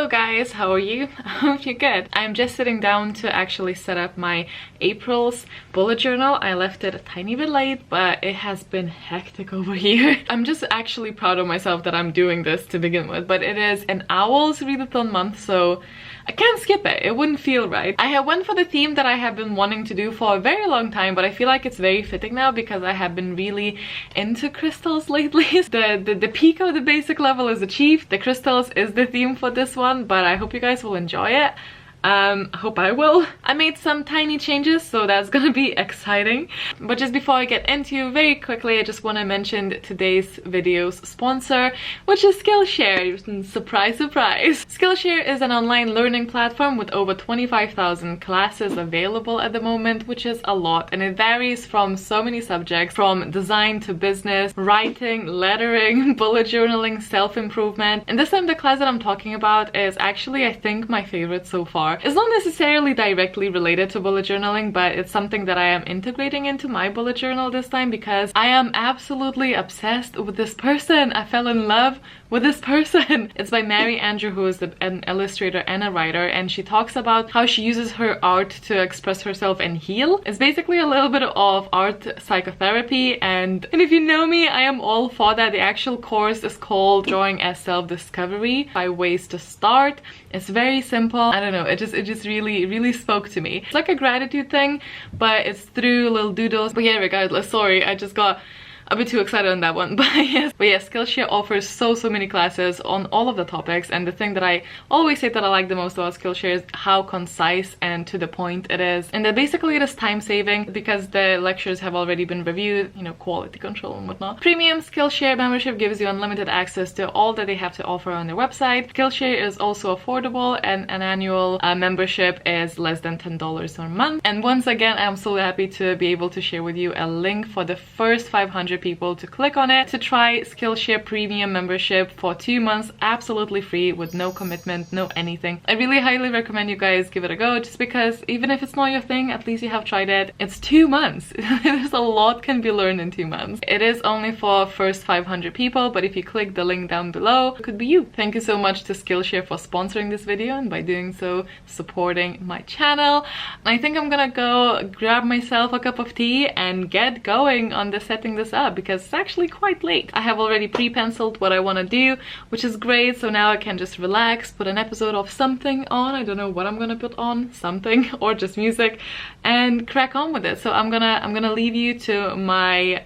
guys, how are you? I hope you're good. I'm just sitting down to actually set up my April's bullet journal. I left it a tiny bit late, but it has been hectic over here. I'm just actually proud of myself that I'm doing this to begin with, but it is an Owls readathon month, so I can't skip it. It wouldn't feel right. I have went for the theme that I have been wanting to do for a very long time, but I feel like it's very fitting now because I have been really into crystals lately. The peak of the basic level is achieved. The crystals is the theme for this one, but I hope you guys will enjoy it. I hope I will. I made some tiny changes, so that's gonna be exciting. But just before I get into very quickly, I just want to mention today's video's sponsor, which is Skillshare. Surprise, surprise. Skillshare is an online learning platform with over 25,000 classes available at the moment, which is a lot, and it varies from so many subjects, from design to business, writing, lettering, bullet journaling, self-improvement. And this time the class that I'm talking about is actually, I think, my favorite so far. It's not necessarily directly related to bullet journaling, but it's something that I am integrating into my bullet journal this time because I am absolutely obsessed with this person. I fell in love with this person. It's by Mary Andrew, who is an illustrator and a writer, and she talks about how she uses her art to express herself and heal. It's basically a little bit of art psychotherapy, and if you know me, I am all for that. The actual course is called Drawing as Self-Discovery, 5 Ways to Start. It's very simple. I don't know, it just really spoke to me. It's like a gratitude thing, but it's through little doodles. But yeah, regardless, sorry, I just got a bit too excited on that one. But yes, Skillshare offers so many classes on all of the topics, and the thing that I always say that I like the most about Skillshare is how concise and to the point it is, and that basically it is time saving because the lectures have already been reviewed, you know, quality control and whatnot. Premium Skillshare membership gives you unlimited access to all that they have to offer on their website. Skillshare is also affordable, and an annual membership is less than $10 per month. And once again, I'm so happy to be able to share with you a link for the first 500 people to click on it to try Skillshare premium membership for 2 months, absolutely free, with no commitment, no anything. I really highly recommend you guys give it a go, just because even if it's not your thing, at least you have tried it. It's 2 months. There's a lot can be learned in 2 months. It is only for first 500 people, but if you click the link down below, it could be you. Thank you so much to Skillshare for sponsoring this video, and by doing so, supporting my channel. And I think I'm gonna go grab myself a cup of tea and get going on setting this up, because it's actually quite late. I have already pre-penciled what I want to do, which is great, so now I can just relax, put an episode of something on. I don't know what I'm gonna put on, something, or just music, and crack on with it. So I'm gonna leave you to my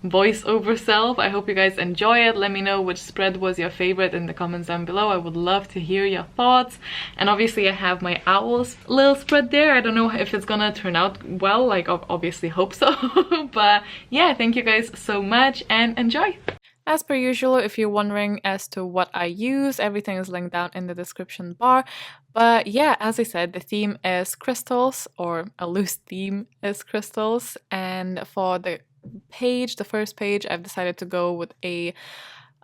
voiceover self. I hope you guys enjoy it. Let me know which spread was your favorite in the comments down below. I would love to hear your thoughts. And obviously I have my Owls little spread there. I don't know if it's gonna turn out well, like obviously hope so. But yeah, thank you guys so much and enjoy. As per usual, if you're wondering as to what I use, everything is linked down in the description bar. But yeah, as I said, the theme is crystals, or a loose theme is crystals. And for the page, the first page, I've decided to go with a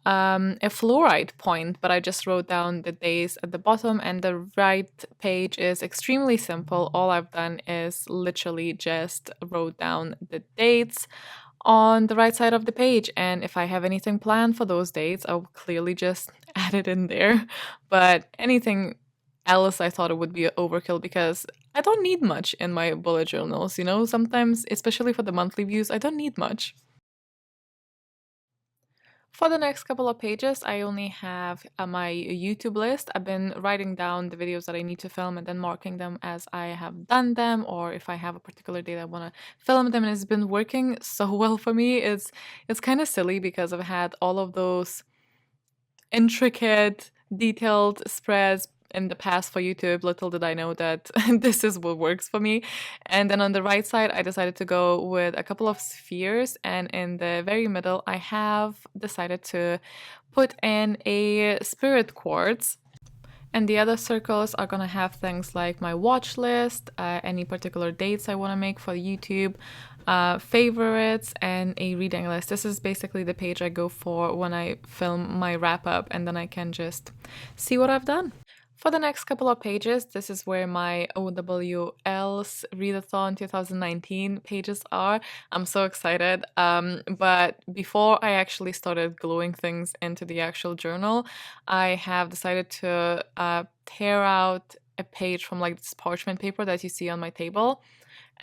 fluoride point, but I just wrote down the days at the bottom, and the right page is extremely simple. All I've done is literally just wrote down the dates on the right side of the page, and if I have anything planned for those dates, I'll clearly just add it in there. But anything else, I thought it would be overkill because I don't need much in my bullet journals, you know. Sometimes, especially for the monthly views, I don't need much. For the next couple of pages, I only have my YouTube list. I've been writing down the videos that I need to film and then marking them as I have done them, or if I have a particular day that I want to film them, and it's been working so well for me. It's kind of silly because I've had all of those intricate, detailed spreads in the past for YouTube. Little did I know that this is what works for me. And then on the right side, I decided to go with a couple of spheres, and in the very middle, I have decided to put in a spirit quartz. And the other circles are gonna have things like my watch list, any particular dates I want to make for YouTube, favorites, and a reading list. This is basically the page I go for when I film my wrap up, and then I can just see what I've done. For the next couple of pages, this is where my O.W.L.s Readathon 2019 pages are. I'm so excited. But before I actually started gluing things into the actual journal, I have decided to tear out a page from like this parchment paper that you see on my table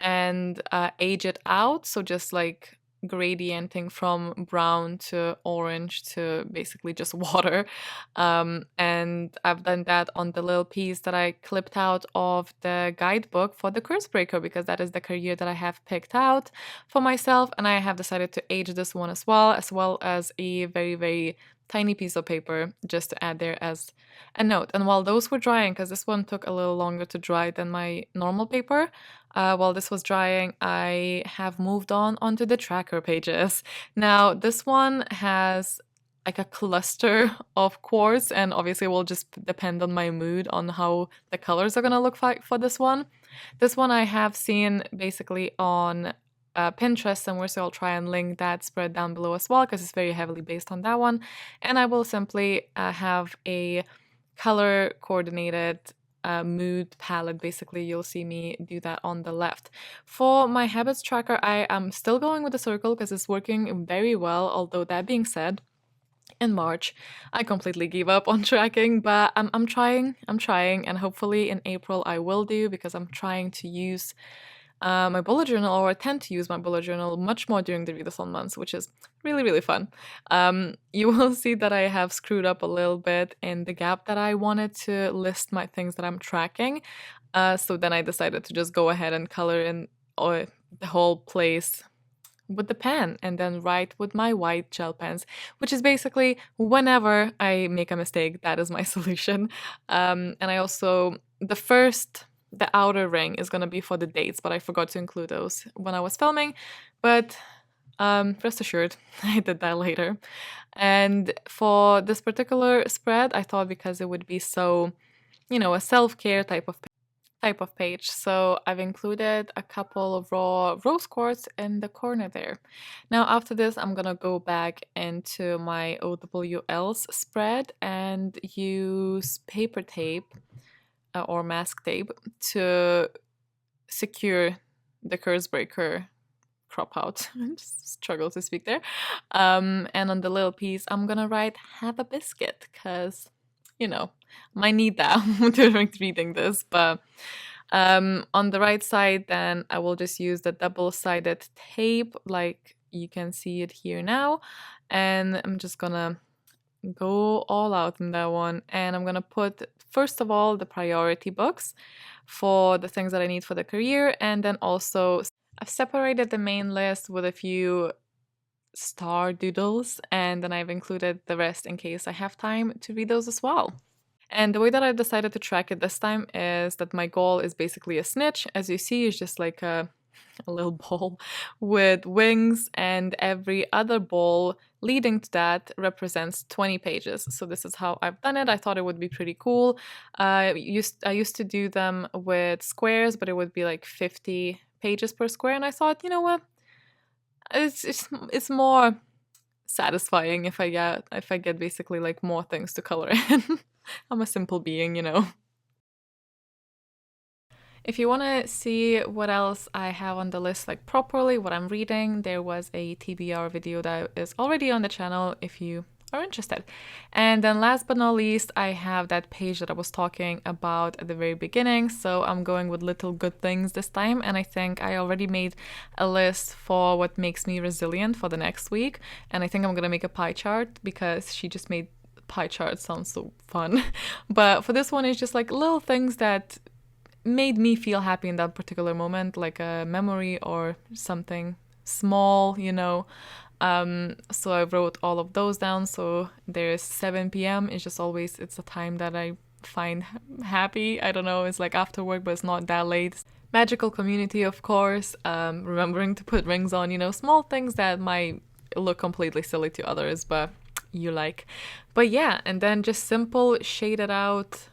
and age it out. So just like gradienting from brown to orange to basically just water. And I've done that on the little piece that I clipped out of the guidebook for the curse breaker, because that is the career that I have picked out for myself, and I have decided to age this one as well as a very, very tiny piece of paper just to add there as a note. And while those were drying, because this one took a little longer to dry than my normal paper, while this was drying, I have moved on onto the tracker pages. Now, this one has like a cluster of quartz, and obviously it will just depend on my mood on how the colors are gonna look like for this one. This one I have seen basically on Pinterest somewhere, so I'll try and link that spread down below as well, because it's very heavily based on that one. And I will simply have a color coordinated mood palette. Basically, you'll see me do that on the left. For my habits tracker, I am still going with the circle because it's working very well. Although that being said, in March I completely gave up on tracking, but I'm trying, and hopefully in April I will do, because I'm trying to use my bullet journal, or I tend to use my bullet journal much more during the readathon months, which is really, really fun. You will see that I have screwed up a little bit in the gap that I wanted to list my things that I'm tracking. So then I decided to just go ahead and color in the whole place with the pen, and then write with my white gel pens, which is basically whenever I make a mistake, that is my solution. And I also, the outer ring is going to be for the dates, but I forgot to include those when I was filming. But rest assured, I did that later. And for this particular spread, I thought because it would be so, a self-care type of page, so I've included a couple of raw rose quartz in the corner there. Now after this, I'm gonna go back into my O.W.L.s spread and use paper tape or mask tape to secure the curse breaker crop out. Just struggle to speak there. And on the little piece, I'm gonna write "have a biscuit" because might need that during reading this. But on the right side, then I will just use the double-sided tape, like you can see it here now, and I'm just gonna go all out in that one. And I'm gonna put, first of all, the priority books for the things that I need for the career, and then also I've separated the main list with a few star doodles, and then I've included the rest in case I have time to read those as well. And the way that I decided to track it this time is that my goal is basically a snitch. As you see, it's just like a little ball with wings, and every other ball leading to that represents 20 pages. So this is how I've done it. I thought it would be pretty cool. I used to do them with squares, but it would be like 50 pages per square, and I thought, you know what? It's more satisfying if I get basically like more things to color in. I'm a simple being, If you want to see what else I have on the list, like properly, what I'm reading, there was a TBR video that is already on the channel if you are interested. And then last but not least, I have that page that I was talking about at the very beginning. So I'm going with little good things this time. And I think I already made a list for what makes me resilient for the next week. And I think I'm going to make a pie chart because she just made pie chart sound so fun. But for this one, it's just like little things that made me feel happy in that particular moment, like a memory or something small, So I wrote all of those down. So there's 7 p.m. It's a time that I find happy. I don't know, it's like after work, but it's not that late. Magical community, of course. Remembering to put rings on, small things that might look completely silly to others, but you like. But yeah, and then just simple shaded out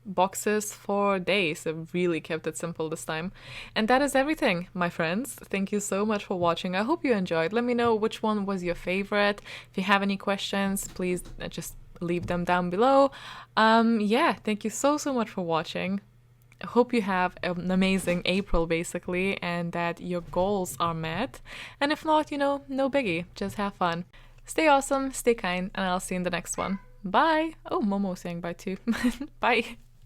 boxes for days. I really kept it simple this time. And that is everything, my friends. Thank you so much for watching. I hope you enjoyed. Let me know which one was your favorite. If you have any questions, please just leave them down below. Yeah, thank you so much for watching. I hope you have an amazing April basically, and that your goals are met. And if not, you know, no biggie, just have fun. Stay awesome, stay kind, and I'll see you in the next one. Bye! Oh, Momo saying bye too. Bye!